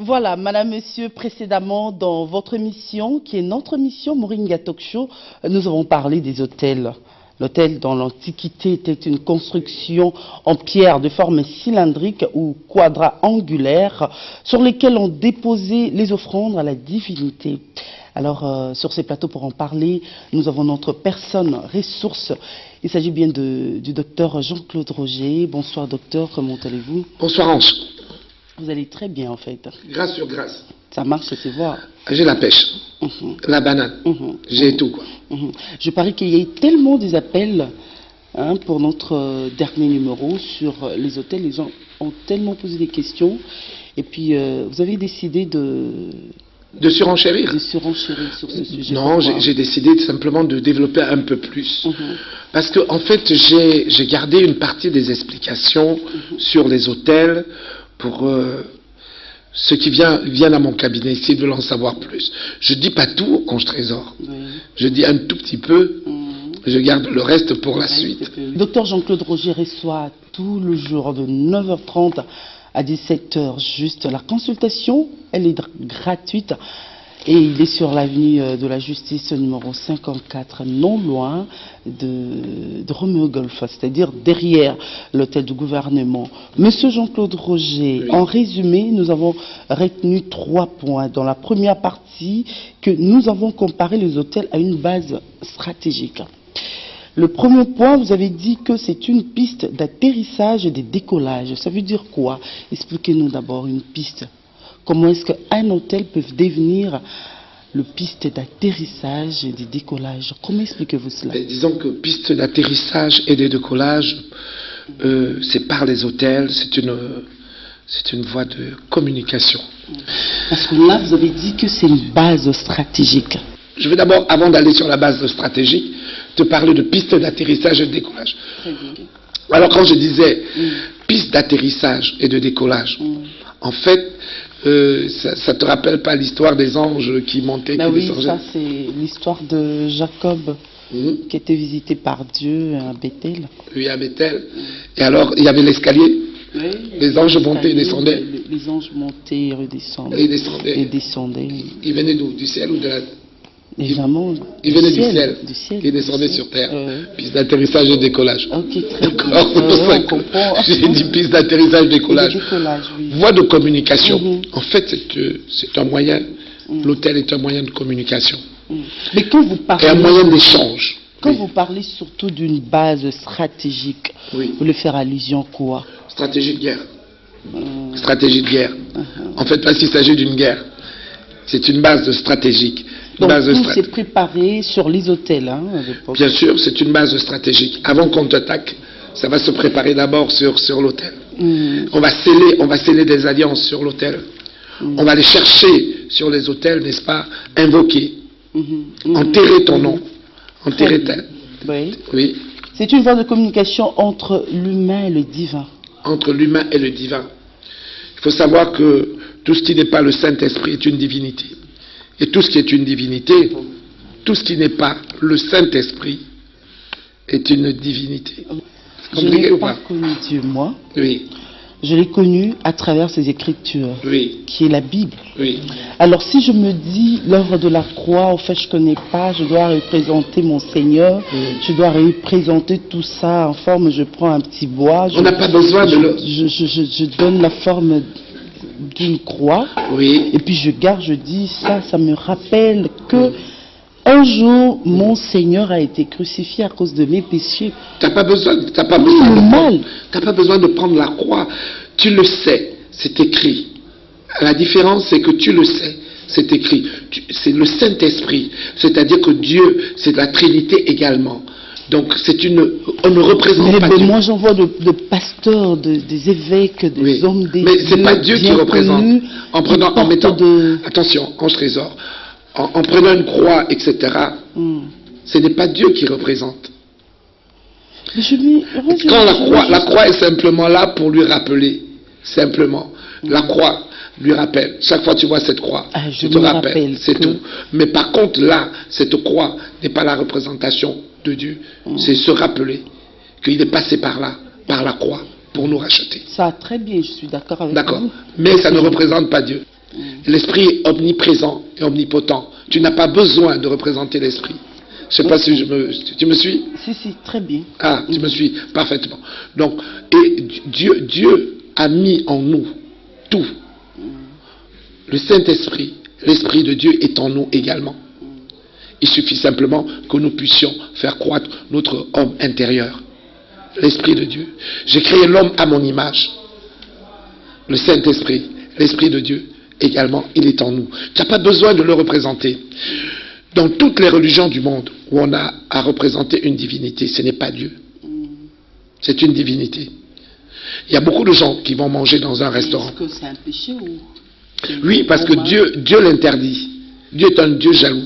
Voilà, madame, monsieur, précédemment, dans votre émission, qui est notre émission Moringa Talk Show, nous avons parlé des hôtels. L'hôtel, dans l'Antiquité, était une construction en pierre de forme cylindrique ou quadrangulaire, sur lesquelles on déposait les offrandes à la divinité. Alors, sur ces plateaux, pour en parler, nous avons notre personne ressource. Il s'agit bien du docteur Jean-Claude Roger. Bonsoir, docteur, comment allez-vous? Bonsoir, Ange. Vous allez très bien, en fait. Grâce sur grâce. Ça marche, c'est voir. J'ai la pêche, la banane, j'ai tout, quoi. Je parie qu'il y a eu tellement des appels pour notre dernier numéro sur les hôtels. Les gens ont tellement posé des questions. Et puis, vous avez décidé de surenchérir. De surenchérir sur ce sujet. Non, j'ai décidé simplement de développer un peu plus. Parce que, en fait, j'ai gardé une partie des explications sur les hôtels pour ceux qui viennent à mon cabinet, s'ils veulent en savoir plus. Je ne dis pas tout, Ange Trésor. Je dis un tout petit peu. Je garde le reste pour la suite. Docteur Jean-Claude Roger reçoit tout le jour de 9h30 à 17h juste. La consultation, elle est gratuite. Et il est sur l'avenue de la Justice numéro 54, non loin de Roméo Golf, c'est-à-dire derrière l'hôtel du gouvernement. Monsieur Jean-Claude Roger, oui. En résumé, nous avons retenu 3 points. Dans la première partie, que nous avons comparé les hôtels à une base stratégique. Le premier point, vous avez dit que c'est une piste d'atterrissage et de décollage. Ça veut dire quoi? Expliquez-nous d'abord une piste. Comment est-ce qu'un hôtel peut devenir le piste d'atterrissage et de décollage? Comment expliquez-vous cela? Disons que piste d'atterrissage et de décollage, c'est par les hôtels, c'est une voie de communication. Parce que là, vous avez dit que c'est une base stratégique. Je vais d'abord, avant d'aller sur la base stratégique, te parler de piste d'atterrissage et de décollage. Très bien. Alors quand je disais piste d'atterrissage et de décollage, en fait, ça ne te rappelle pas l'histoire des anges qui montaient, qui descendaient? Oui, ça c'est l'histoire de Jacob qui était visité par Dieu à Bethel. Oui, à Bethel. Et alors, il y avait l'escalier. Oui, les anges montaient et descendaient. Les anges montaient et redescendaient. Et descendaient. Ils venaient d'où? Du ciel ou de la... Évidemment, il venait du ciel. Il descendait sur terre. Piste d'atterrissage et décollage. Ok, très bien. On comprend. J'ai dit piste d'atterrissage et décollage. Oui. Voie de communication. En fait, c'est un moyen. L'hôtel est un moyen de communication. Mais quand vous parlez... Et un moyen d'échange. Quand vous parlez surtout d'une base stratégique, vous voulez faire allusion à quoi? Stratégie de guerre. Stratégie de guerre. En fait, parce qu'il s'agit d'une guerre. C'est une base stratégique. Donc tout s'est préparé sur les hôtels, Bien sûr, c'est une base stratégique. Avant qu'on t'attaque, ça va se préparer d'abord sur l'hôtel. On va sceller des alliances sur l'hôtel. On va aller chercher sur les hôtels, n'est-ce pas, invoquer, enterrer ton nom, enterrer ta... Oui. C'est une voie de communication entre l'humain et le divin. Entre l'humain et le divin. Il faut savoir que tout ce qui n'est pas le Saint-Esprit est une divinité. Et tout ce qui est une divinité, tout ce qui n'est pas le Saint-Esprit est une divinité. Je n'ai pas connu Dieu, moi. Oui. Je l'ai connu à travers ses Écritures, qui est la Bible. Oui. Alors si je me dis l'œuvre de la croix, en fait je ne connais pas, je dois représenter mon Seigneur, je dois représenter tout ça en forme, je prends un petit bois. On n'a pas besoin de le... Je donne la forme d'une croix, et puis je garde, je dis ça me rappelle que un jour mon Seigneur a été crucifié à cause de mes péchés. T'as pas besoin de prendre la croix, tu le sais, c'est écrit. La différence c'est que tu le sais, c'est écrit. C'est le Saint-Esprit, c'est-à-dire que Dieu, c'est la Trinité également. Donc on ne représente pas Dieu. Moi j'en vois de pasteurs, des évêques, des hommes des... Mais c'est pas Dieu qui représente. Attention, Ange Trésor, en prenant une croix, etc., ce n'est pas Dieu qui représente. La croix est simplement là pour lui rappeler. Simplement. La croix lui rappelle. Chaque fois que tu vois cette croix, tu te rappelles. C'est tout. Mais par contre, là, cette croix n'est pas la représentation de Dieu. C'est se rappeler qu'il est passé par là, par la croix, pour nous racheter. Ça, très bien, je suis d'accord avec vous. D'accord. Mais ça ne représente pas Dieu. L'esprit est omniprésent et omnipotent. Tu n'as pas besoin de représenter l'esprit. Je ne sais pas si tu me suis? Si, très bien. Ah, tu me suis parfaitement. Donc, et Dieu a mis en nous tout. Le Saint-Esprit, l'Esprit de Dieu est en nous également. Il suffit simplement que nous puissions faire croître notre homme intérieur. L'Esprit de Dieu. J'ai créé l'homme à mon image. Le Saint-Esprit, l'Esprit de Dieu également, il est en nous. Tu n'as pas besoin de le représenter. Dans toutes les religions du monde où on a à représenter une divinité, ce n'est pas Dieu. C'est une divinité. Il y a beaucoup de gens qui vont manger dans un restaurant. Est-ce que c'est un péché ou... Oui, parce que Dieu l'interdit. Dieu est un Dieu jaloux.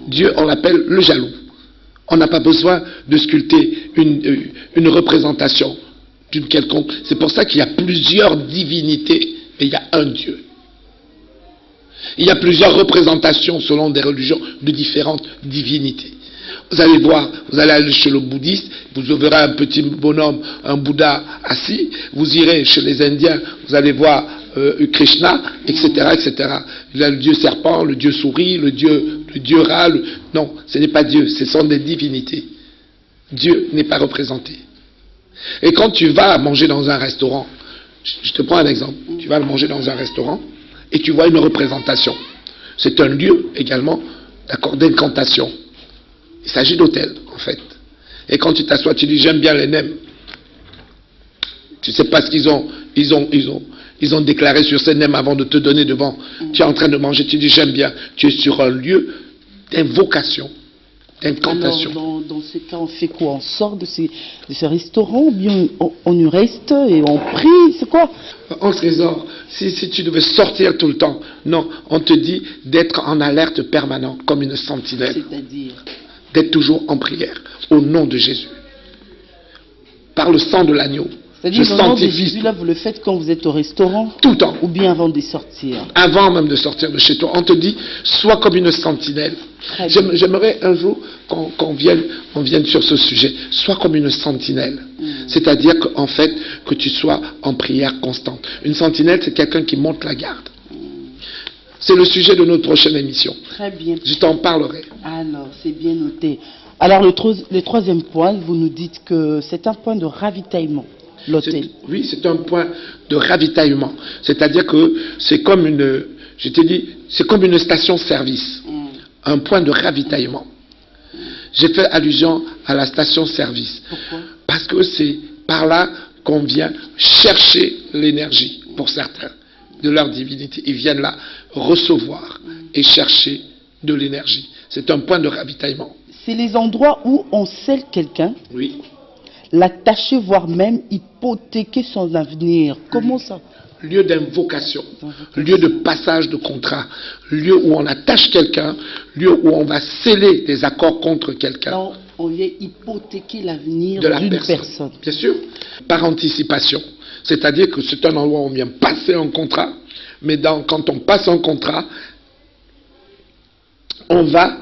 Dieu, on l'appelle le jaloux. On n'a pas besoin de sculpter une représentation d'une quelconque. C'est pour ça qu'il y a plusieurs divinités, mais il y a un Dieu. Il y a plusieurs représentations selon des religions de différentes divinités. Vous allez voir, vous allez aller chez le bouddhiste, vous verrez un petit bonhomme, un Bouddha assis. Vous irez chez les Indiens, vous allez voir Krishna, etc., etc. Il y a le dieu serpent, le dieu souris, le dieu rat. Non, ce n'est pas Dieu, ce sont des divinités. Dieu n'est pas représenté. Et quand tu vas manger dans un restaurant, je te prends un exemple, tu vas manger dans un restaurant et tu vois une représentation. C'est un lieu également, d'accord, d'incantation. Il s'agit d'hôtel, en fait. Et quand tu t'assois, tu dis j'aime bien les nems. Tu ne sais pas ce qu'ils ont. Ils ont déclaré sur ces nems avant de te donner devant. Tu es en train de manger, tu dis j'aime bien. Tu es sur un lieu d'invocation, d'incantation. Alors, dans ces cas, on fait quoi? On sort de ces restaurants ou bien on y reste et on prie? C'est quoi? On se raisonne. Si tu devais sortir tout le temps, non, on te dit d'être en alerte permanente, comme une sentinelle. C'est-à-dire d'être toujours en prière, au nom de Jésus. Par le sang de l'agneau. C'est-à-dire, le nom de Jésus, là, vous le faites quand vous êtes au restaurant? Tout le temps. Ou bien avant de sortir? Avant même de sortir de chez toi. On te dit, sois comme une sentinelle. J'aimerais un jour qu'on vienne sur ce sujet. Sois comme une sentinelle. C'est-à-dire qu'en fait, que tu sois en prière constante. Une sentinelle, c'est quelqu'un qui monte la garde. C'est le sujet de notre prochaine émission. Très bien. Je t'en parlerai. Alors, c'est bien noté. Alors, le troisième point, vous nous dites que c'est un point de ravitaillement, l'hôtel. Oui, c'est un point de ravitaillement. C'est-à-dire que c'est comme c'est comme une station-service. Un point de ravitaillement. J'ai fait allusion à la station-service. Pourquoi? Parce que c'est par là qu'on vient chercher l'énergie, pour certains, de leur divinité. Ils viennent là recevoir et chercher de l'énergie. C'est un point de ravitaillement. C'est les endroits où on scelle quelqu'un, oui, l'attacher, voire même hypothéquer son avenir. Comment ça? Lieu d'invocation, lieu de passage de contrat, lieu où on attache quelqu'un, lieu où on va sceller des accords contre quelqu'un. On vient hypothéquer l'avenir d'une personne. Bien sûr, par anticipation. C'est-à-dire que c'est un endroit où on vient passer un contrat, mais quand on passe un contrat, on va...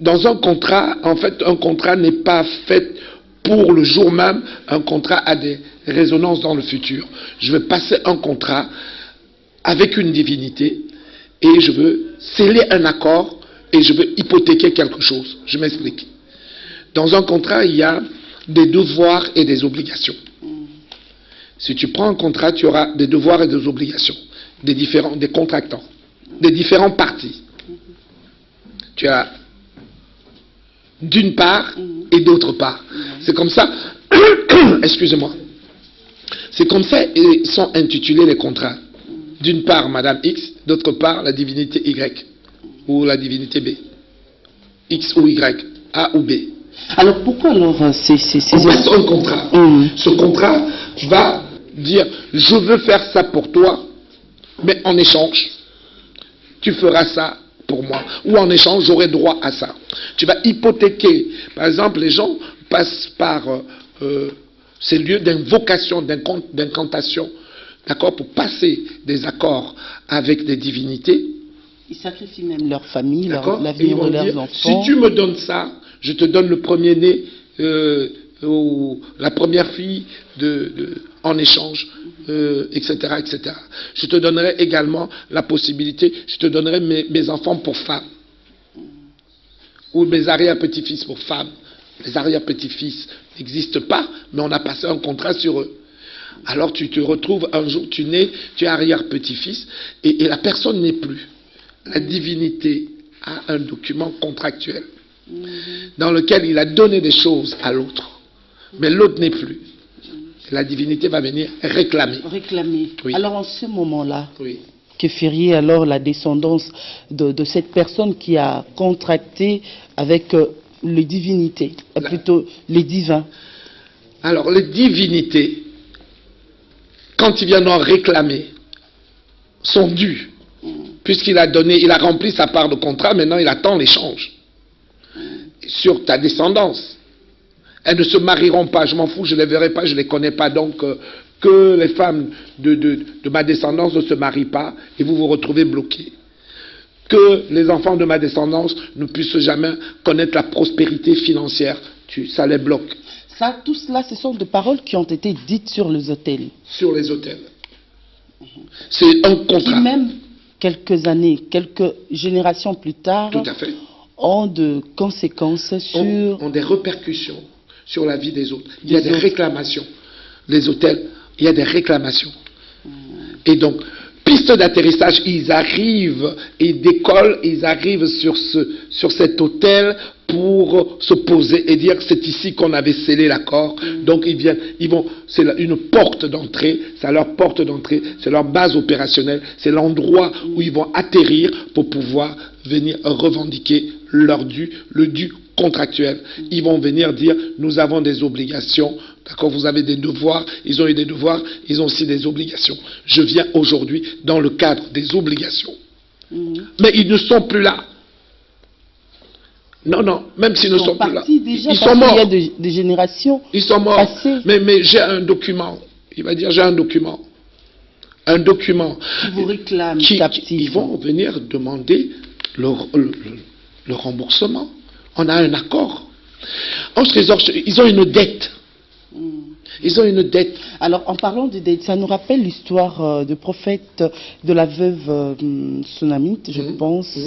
dans un contrat, en fait, un contrat n'est pas fait pour le jour même. Un contrat a des résonances dans le futur. Je veux passer un contrat avec une divinité et je veux sceller un accord et je veux hypothéquer quelque chose. Je m'explique. Dans un contrat, il y a des devoirs et des obligations. Si tu prends un contrat, tu auras des devoirs et des obligations, des contractants, des différents parties. Tu as d'une part et d'autre part. C'est comme ça, excusez-moi, c'est comme ça sont intitulés les contrats. D'une part, Madame X, d'autre part, la divinité Y, ou la divinité B. X ou Y, A ou B. Alors pourquoi alors on passe un contrat. Ce contrat va dire, je veux faire ça pour toi, mais en échange, tu feras ça pour moi. Ou en échange, j'aurai droit à ça. Tu vas hypothéquer. Par exemple, les gens passent par ces lieux d'invocation, d'incantation, d'accord, pour passer des accords avec des divinités. Ils sacrifient même leur famille, l'avenir de leurs enfants. Si tu me donnes ça, je te donne le premier-né ou la première fille en échange, etc., etc. Je te donnerai également la possibilité, je te donnerai mes enfants pour femmes, ou mes arrière-petits-fils pour femmes. Les arrière-petits-fils n'existent pas, mais on a passé un contrat sur eux. Alors tu te retrouves un jour, tu nais, tu es arrière-petit-fils, et la personne n'est plus. La divinité a un document contractuel dans lequel il a donné des choses à l'autre, mais l'autre n'est plus. La divinité va venir réclamer. Réclamer. Oui. Alors en ce moment-là, Oui. que ferait alors la descendance de cette personne qui a contracté avec les divinités, plutôt les divins? Alors les divinités, quand ils viennent en réclamer, sont dus. Puisqu'il a donné, il a rempli sa part de contrat, maintenant il attend l'échange. Sur ta descendance. Elles ne se marieront pas, je m'en fous, je ne les verrai pas, je ne les connais pas, donc que les femmes de ma descendance ne se marient pas et vous vous retrouvez bloqués. Que les enfants de ma descendance ne puissent jamais connaître la prospérité financière, ça les bloque. Ça, tout cela, ce sont des paroles qui ont été dites sur les autels. Sur les autels. C'est un contrat. Qui même, quelques années, quelques générations plus tard, tout à fait, ont de conséquences sur... ont des répercussions sur la vie des autres. Il y a des réclamations. Les hôtels, il y a des réclamations. Et donc, piste d'atterrissage, ils arrivent, ils décollent, ils arrivent sur cet hôtel pour se poser et dire que c'est ici qu'on avait scellé l'accord. Donc ils vont, c'est une porte d'entrée, c'est leur porte d'entrée, c'est leur base opérationnelle, c'est l'endroit où ils vont atterrir pour pouvoir venir revendiquer leur dû, le dû contractuel. Ils vont venir dire, nous avons des obligations, d'accord, vous avez des devoirs, ils ont eu des devoirs, ils ont aussi des obligations. Je viens aujourd'hui dans le cadre des obligations. Mais ils ne sont plus là. Non, non, même s'ils ne sont plus là. Déjà, ils sont morts. Il y a des générations. Ils sont morts. Passées. Mais j'ai un document. Il va dire, j'ai un document. Un document. Qui vous réclame. Ils vont venir demander le remboursement. On a un accord. Ange Trésor, ils ont une dette. Ils ont une dette. Alors, en parlant de dette, ça nous rappelle l'histoire du prophète, de la veuve Sunamite, je pense.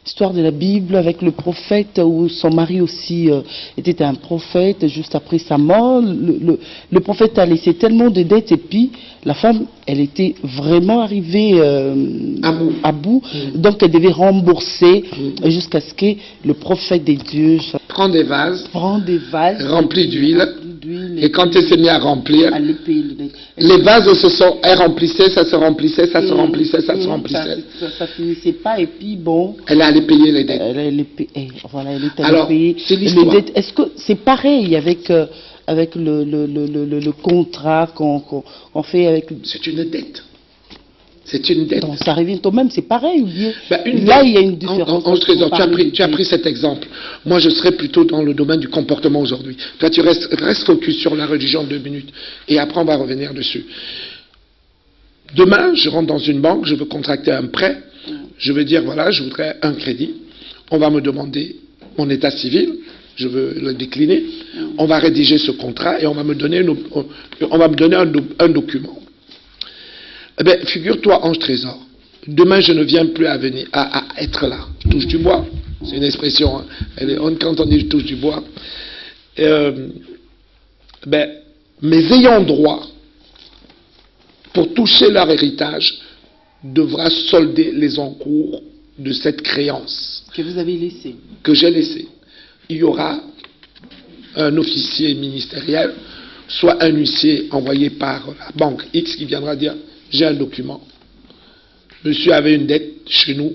Histoire de la Bible avec le prophète où son mari aussi était un prophète juste après sa mort. Le prophète a laissé tellement de dettes et puis la femme, elle était vraiment arrivée à bout. Donc elle devait rembourser jusqu'à ce que le prophète des dieux prend des vases remplis d'huile. Et quand elle s'est mise à remplir, les vases elle remplissait, ça se remplissait, ça se remplissait, ça se remplissait. Ça finissait pas et puis bon. Elle allait payer les dettes. Elle est allée payer les dettes. Est-ce que c'est pareil avec le contrat qu'on fait avec... C'est une dette. C'est une dette. Donc ça revient au même, c'est pareil. Là, il y a une différence. Tu as pris cet exemple. Moi, je serais plutôt dans le domaine du comportement aujourd'hui. Toi, tu restes focus sur la religion 2 minutes. Et après, on va revenir dessus. Demain, je rentre dans une banque, je veux contracter un prêt. Je veux dire, voilà, je voudrais un crédit. On va me demander mon état civil. Je veux le décliner. On va rédiger ce contrat et on va me donner un document. Eh bien, figure-toi, Ange Trésor, demain je ne viens plus à être là. Touche du bois, c'est une expression. Hein. Quand on dit touche du bois, mes ayants droit, pour toucher leur héritage, devra solder les encours de cette créance. Que vous avez laissée. Que j'ai laissée. Il y aura un officier ministériel, soit un huissier envoyé par la banque X qui viendra dire, j'ai un document. Monsieur avait une dette chez nous,